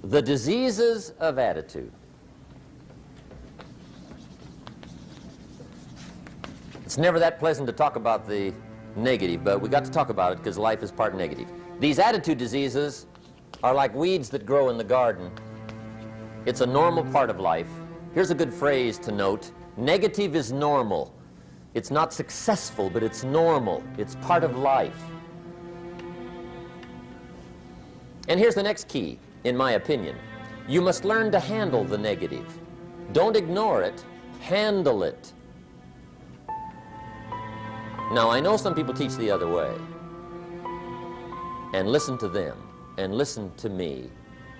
The diseases of attitude. It's never that pleasant to talk about the negative, but we got to talk about it because life is part negative. These attitude diseases are like weeds that grow in the garden. It's a normal part of life. Here's a good phrase to note. Negative is normal. It's not successful, but it's normal. It's part of life. And here's the next key, in my opinion. You must learn to handle the negative. Don't ignore it. Handle it. Now, I know some people teach the other way. And listen to them, and listen to me,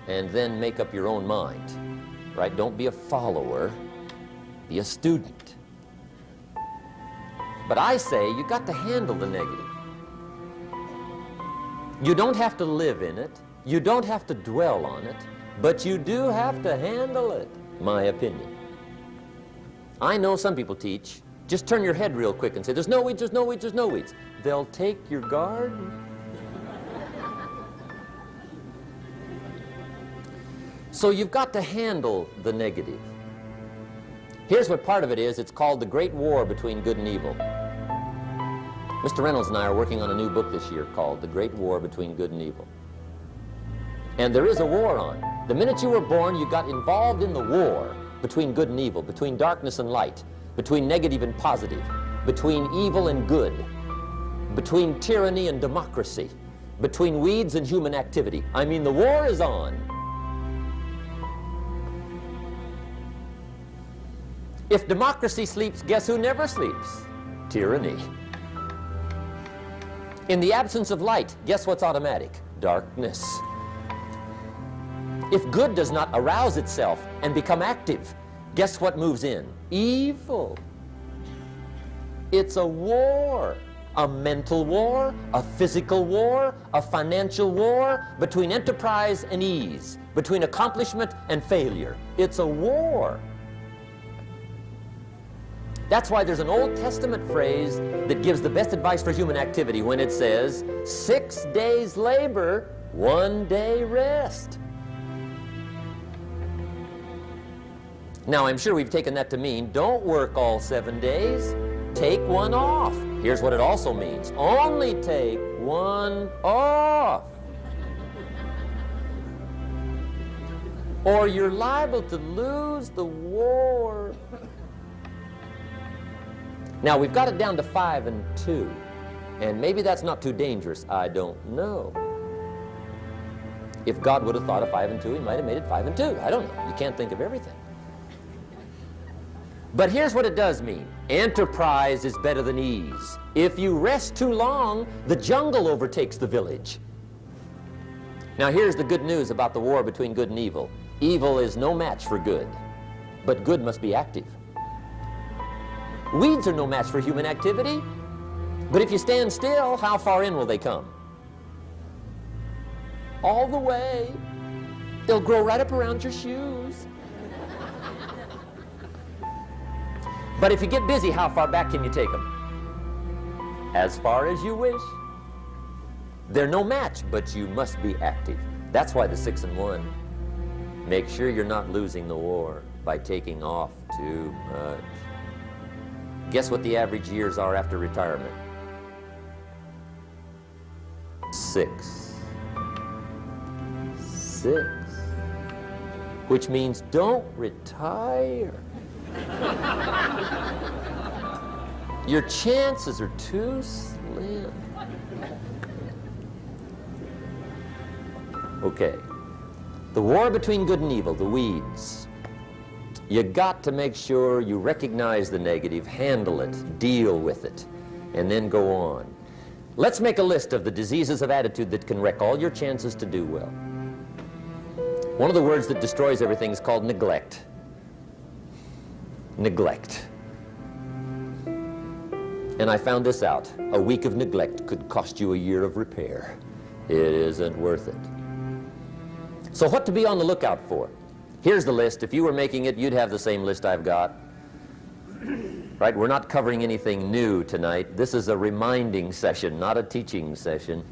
and then make up your own mind. Right? Don't be a follower. Be a student. But I say you got to handle the negative. You don't have to live in it. You don't have to dwell on it. But you do have to handle it, my opinion. I know some people teach, just turn your head real quick and say, there's no weeds, there's no weeds, there's no weeds. They'll take your garden. So you've got to handle the negative. Here's what part of it is. It's called the Great War Between Good and Evil. Mr. Reynolds and I are working on a new book this year called The Great War Between Good and Evil. And there is a war on. The minute you were born, you got involved in the war between good and evil, between darkness and light, between negative and positive, between evil and good, between tyranny and democracy, between weeds and human activity. I mean, the war is on. If democracy sleeps, guess who never sleeps? Tyranny. In the absence of light, guess what's automatic? Darkness. If good does not arouse itself and become active, guess what moves in? Evil. It's a war. A mental war, a physical war, a financial war, between enterprise and ease, between accomplishment and failure. It's a war. That's why there's an Old Testament phrase that gives the best advice for human activity when it says, 6 days labor, 1 day rest. Now, I'm sure we've taken that to mean, don't work all 7 days, take one off. Here's what it also means, only take one off. Or you're liable to lose the war. Now, we've got it down to 5 and 2, and maybe that's not too dangerous, I don't know. If God would have thought of 5 and 2, he might have made it 5 and 2. I don't know. You can't think of everything. But here's what it does mean. Enterprise is better than ease. If you rest too long, the jungle overtakes the village. Now, here's the good news about the war between good and evil. Evil is no match for good, but good must be active. Weeds are no match for human activity, but if you stand still, how far in will they come? All the way. They'll grow right up around your shoes. But if you get busy, how far back can you take them? As far as you wish. They're no match, but you must be active. That's why the 6 and 1. Make sure you're not losing the war by taking off too much. Guess what the average years are after retirement? 6. 6. Which means don't retire. Your chances are too slim. Okay. The war between good and evil, the weeds. You got to make sure you recognize the negative, handle it, deal with it, and then go on. Let's make a list of the diseases of attitude that can wreck all your chances to do well. One of the words that destroys everything is called neglect. Neglect. And I found this out. A week of neglect could cost you a year of repair. It isn't worth it. So what to be on the lookout for? Here's the list. If you were making it, you'd have the same list I've got. Right? We're not covering anything new tonight. This is a reminding session, not a teaching session.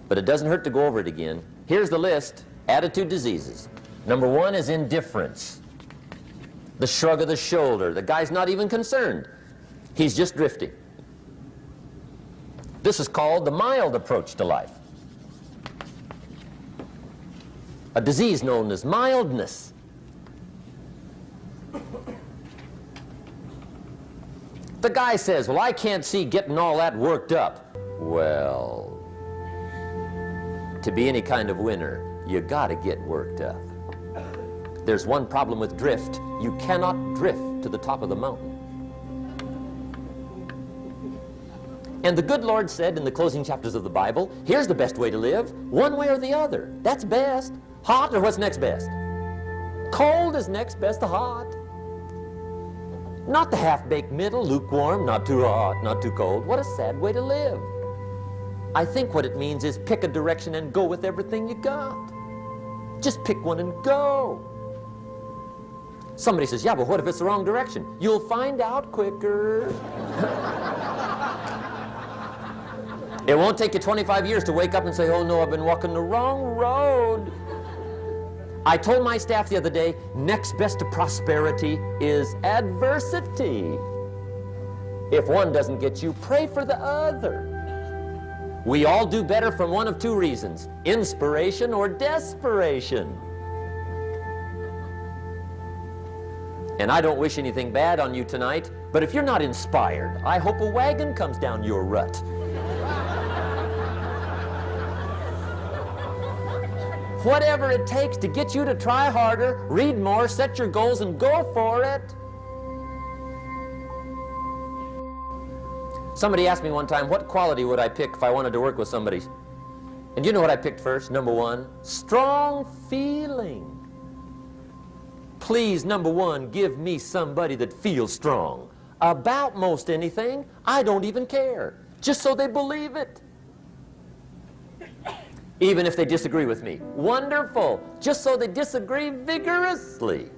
But it doesn't hurt to go over it again. Here's the list. Attitude diseases. Number one is indifference. The shrug of the shoulder. The guy's not even concerned. He's just drifting. This is called the mild approach to life. A disease known as mildness. The guy says, well, I can't see getting all that worked up. Well, to be any kind of winner, you got to get worked up. There's one problem with drift. You cannot drift to the top of the mountain. And the good Lord said in the closing chapters of the Bible, here's the best way to live, one way or the other. That's best. Hot or what's next best? Cold is next best to hot. Not the half-baked middle, lukewarm, not too hot, not too cold. What a sad way to live. I think what it means is pick a direction and go with everything you got. Just pick one and go. Somebody says, yeah, but what if it's the wrong direction? You'll find out quicker. It won't take you 25 years to wake up and say, oh no, I've been walking the wrong road. I told my staff the other day, next best to prosperity is adversity. If one doesn't get you, pray for the other. We all do better from one of two reasons, inspiration or desperation. And I don't wish anything bad on you tonight, but if you're not inspired, I hope a wagon comes down your rut. Whatever it takes to get you to try harder, read more, set your goals, and go for it. Somebody asked me one time, what quality would I pick if I wanted to work with somebody? And you know what I picked first? Number one, strong feeling. Please, number one, give me somebody that feels strong. About most anything, I don't even care. Just so they believe it. Even if they disagree with me. Wonderful. Just so they disagree vigorously.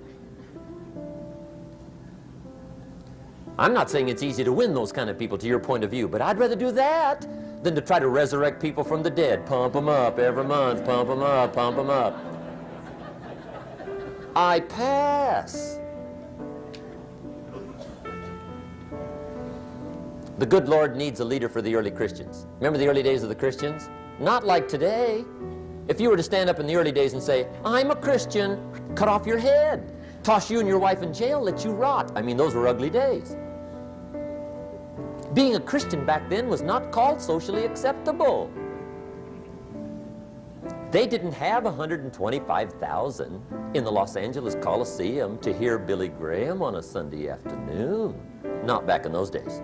I'm not saying it's easy to win those kind of people to your point of view, but I'd rather do that than to try to resurrect people from the dead. Pump them up every month, pump them up, pump them up. I pass. The good Lord needs a leader for the early Christians. Remember the early days of the Christians? Not like today. If you were to stand up in the early days and say, I'm a Christian, cut off your head, toss you and your wife in jail, let you rot. I mean, those were ugly days. Being a Christian back then was not called socially acceptable. They didn't have 125,000 in the Los Angeles Coliseum to hear Billy Graham on a Sunday afternoon. Not back in those days.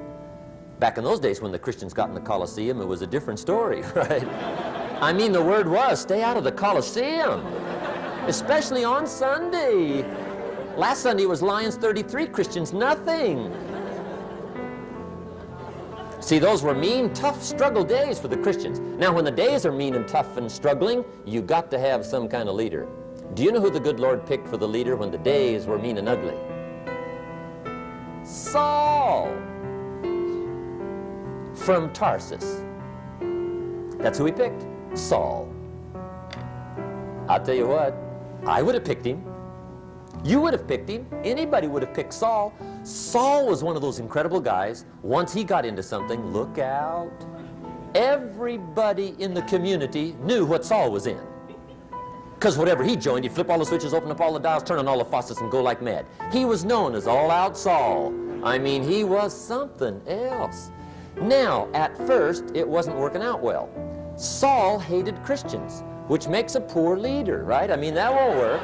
Back in those days when the Christians got in the Coliseum, it was a different story, right? I mean, the word was, stay out of the Coliseum, especially on Sunday. Last Sunday was Lions 33, Christians nothing. See, those were mean, tough struggle days for the Christians. Now, when the days are mean and tough and struggling, you got to have some kind of leader. Do you know who the good Lord picked for the leader when the days were mean and ugly? Saul from Tarsus. That's who he picked, Saul. I'll tell you what, I would have picked him. You would have picked him. Anybody would have picked Saul. Saul was one of those incredible guys. Once he got into something, look out. Everybody in the community knew what Saul was in. Because whatever he joined, he'd flip all the switches, open up all the dials, turn on all the faucets, and go like mad. He was known as All-Out Saul. I mean, he was something else. Now, at first, it wasn't working out well. Saul hated Christians, which makes a poor leader, right? I mean, that won't work.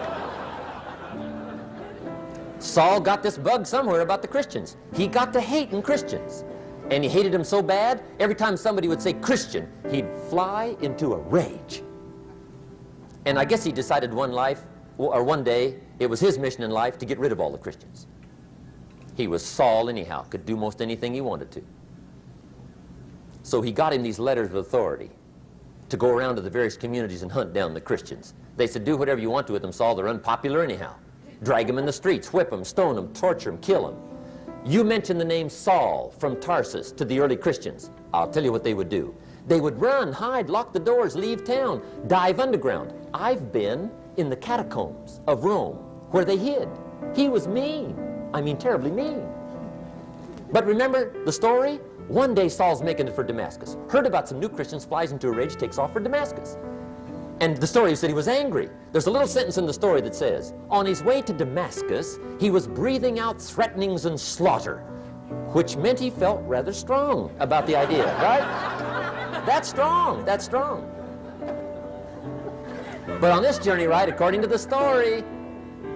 Saul got this bug somewhere about the Christians. He got to hating Christians. And he hated them so bad, every time somebody would say Christian, he'd fly into a rage. And I guess he decided one day, it was his mission in life to get rid of all the Christians. He was Saul anyhow, could do most anything he wanted to. So he got him these letters of authority to go around to the various communities and hunt down the Christians. They said, do whatever you want to with them, Saul, they're unpopular anyhow. Drag them in the streets, whip them, stone them, torture them, kill them. You mention the name Saul from Tarsus to the early Christians, I'll tell you what they would do. They would run, hide, lock the doors, leave town, dive underground. I've been in the catacombs of Rome where they hid. He was mean. I mean, terribly mean. But remember the story? One day Saul's making it for Damascus. Heard about some new Christians, flies into a rage, takes off for Damascus. And the story said he was angry. There's a little sentence in the story that says, on his way to Damascus, he was breathing out threatenings and slaughter, which meant he felt rather strong about the idea, right? That's strong, that's strong. But on this journey, right, according to the story,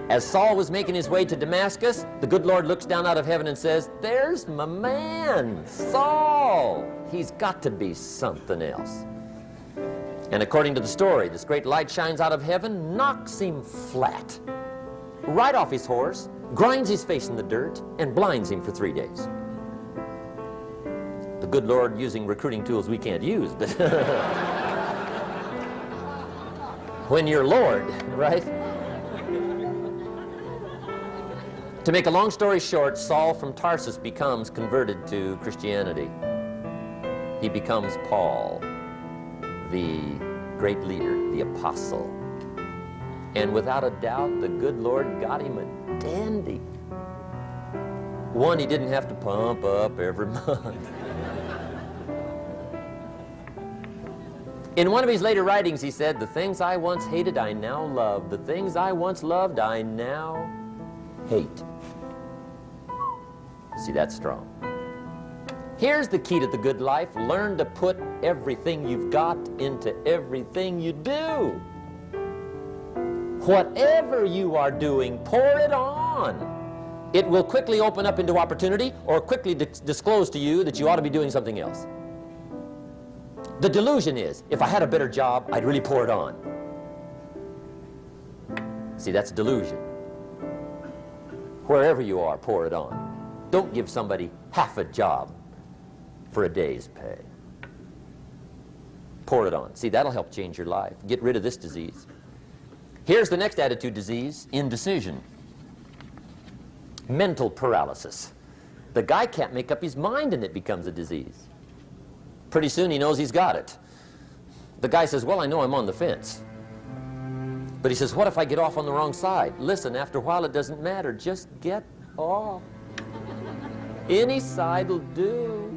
as Saul was making his way to Damascus, the good Lord looks down out of heaven and says, there's my man, Saul. He's got to be something else. And according to the story, this great light shines out of heaven, knocks him flat, right off his horse, grinds his face in the dirt, and blinds him for 3 days. The good Lord using recruiting tools we can't use, but when you're Lord, right? To make a long story short, Saul from Tarsus becomes converted to Christianity. He becomes Paul, the great leader, the apostle. And without a doubt, the good Lord got him a dandy. One he didn't have to pump up every month. In one of his later writings, he said, the things I once hated, I now love. The things I once loved, I now hate. See, that's strong. Here's the key to the good life. Learn to put everything you've got into everything you do. Whatever you are doing, pour it on. It will quickly open up into opportunity or quickly disclose to you that you ought to be doing something else. The delusion is, if I had a better job, I'd really pour it on. See, that's delusion. Wherever you are, pour it on. Don't give somebody half a job for a day's pay. Pour it on. See, that'll help change your life. Get rid of this disease. Here's the next attitude disease, indecision. Mental paralysis. The guy can't make up his mind and it becomes a disease. Pretty soon he knows he's got it. The guy says, well, I know I'm on the fence. But he says, what if I get off on the wrong side? Listen, after a while it doesn't matter. Just get off. Any side will do.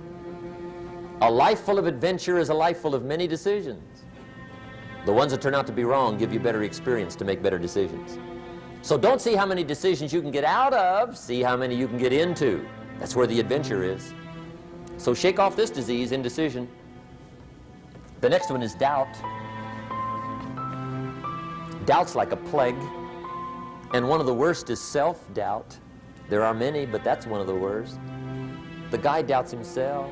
A life full of adventure is a life full of many decisions. The ones that turn out to be wrong give you better experience to make better decisions. So don't see how many decisions you can get out of, see how many you can get into. That's where the adventure is. So shake off this disease, indecision. The next one is doubt. Doubt's like a plague, and one of the worst is self-doubt. There are many, but that's one of the worst. The guy doubts himself,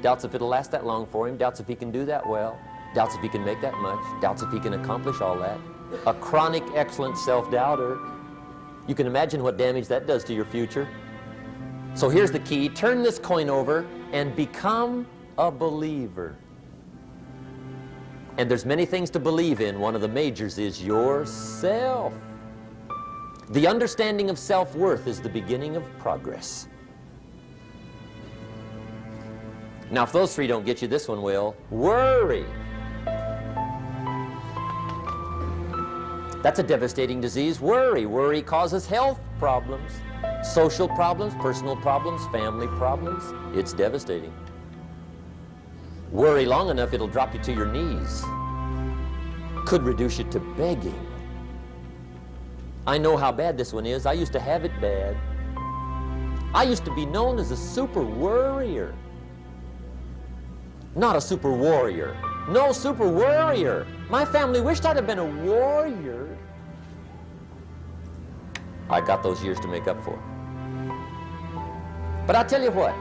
doubts if it'll last that long for him, doubts if he can do that well, doubts if he can make that much, doubts if he can accomplish all that. A chronic, excellent self-doubter. You can imagine what damage that does to your future. So here's the key. Turn this coin over and become a believer. And there's many things to believe in. One of the majors is yourself. The understanding of self-worth is the beginning of progress. Now, if those three don't get you, this one will. Worry. That's a devastating disease. Worry. Worry causes health problems, social problems, personal problems, family problems. It's devastating. Worry long enough, it'll drop you to your knees. Could reduce you to begging. I know how bad this one is. I used to have it bad. I used to be known as a super worrier. Not a super warrior. No, super worrier. My family wished I'd have been a warrior. I got those years to make up for. But I'll tell you what.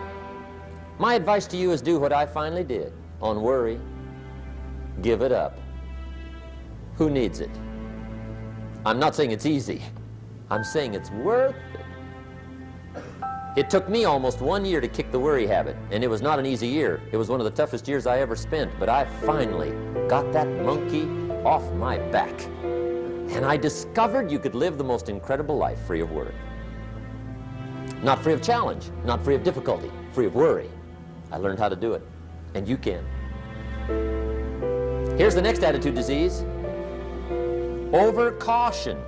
My advice to you is do what I finally did on worry. Give it up. Who needs it? I'm not saying it's easy. I'm saying it's worth it. It took me almost 1 year to kick the worry habit, and it was not an easy year. It was one of the toughest years I ever spent, but I finally got that monkey off my back. And I discovered you could live the most incredible life free of worry. Not free of challenge, not free of difficulty, free of worry. I learned how to do it, and you can. Here's the next attitude disease. Over caution.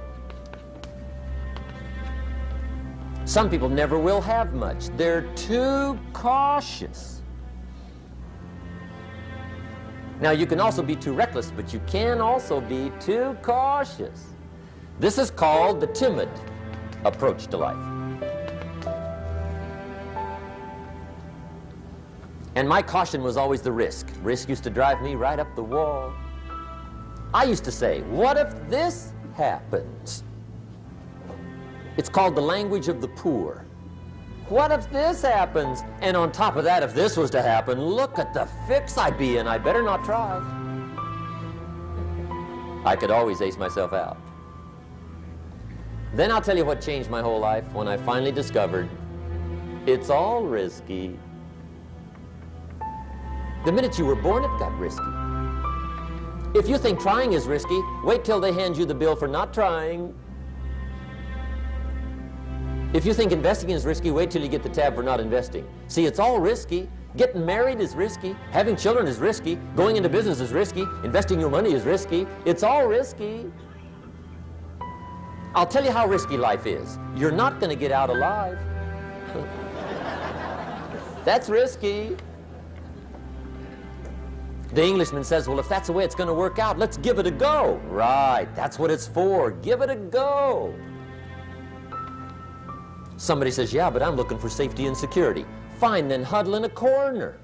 Some people never will have much. They're too cautious. Now, you can also be too reckless, but you can also be too cautious. This is called the timid approach to life. And my caution was always the risk. Risk used to drive me right up the wall. I used to say, what if this happens? It's called the language of the poor. What if this happens? And on top of that, if this was to happen, look at the fix I'd be in. I better not try. I could always ace myself out. Then I'll tell you what changed my whole life when I finally discovered it's all risky. The minute you were born, it got risky. If you think trying is risky, wait till they hand you the bill for not trying. If you think investing is risky, wait till you get the tab for not investing. See, it's all risky. Getting married is risky. Having children is risky. Going into business is risky. Investing your money is risky. It's all risky. I'll tell you how risky life is. You're not going to get out alive. That's risky. The Englishman says, well, if that's the way it's going to work out, let's give it a go. Right, that's what it's for. Give it a go. Somebody says, yeah, but I'm looking for safety and security. Fine, then huddle in a corner.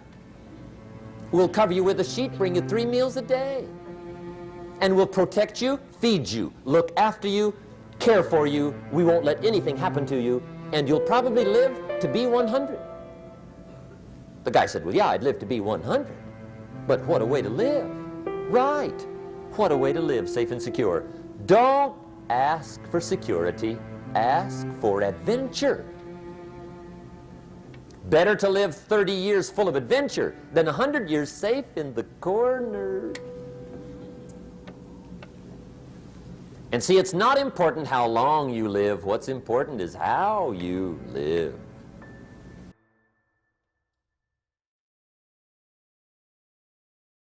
We'll cover you with a sheet, bring you 3 meals a day. And we'll protect you, feed you, look after you, care for you. We won't let anything happen to you, and you'll probably live to be 100. The guy said, well, yeah, I'd live to be 100. But what a way to live. Right. What a way to live, safe and secure. Don't ask for security. Ask for adventure. Better to live 30 years full of adventure than 100 years safe in the corner. And see, it's not important how long you live. What's important is how you live.